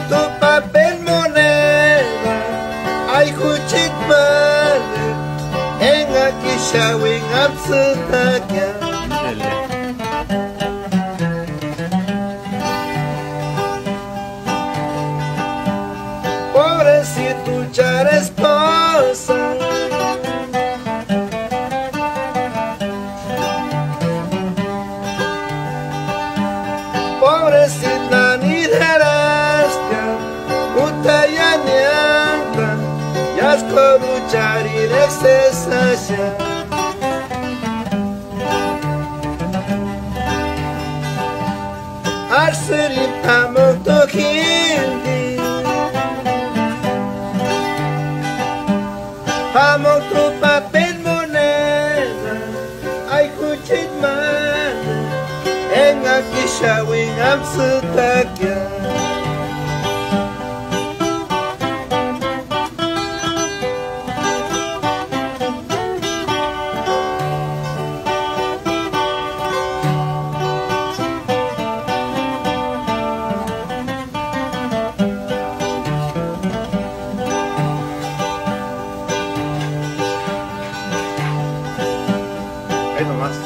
tu papel moneda, ay huchit male, en aquí shawing absutakia. Pobrecito char esposa, pobrecita ni derastia, utayanianta, yaskoruchari rexesasya. Arserim amok tohindi, amok tu papel moneda, ay kuchit mana, en aquí shawing absutakia. Ahí nomás.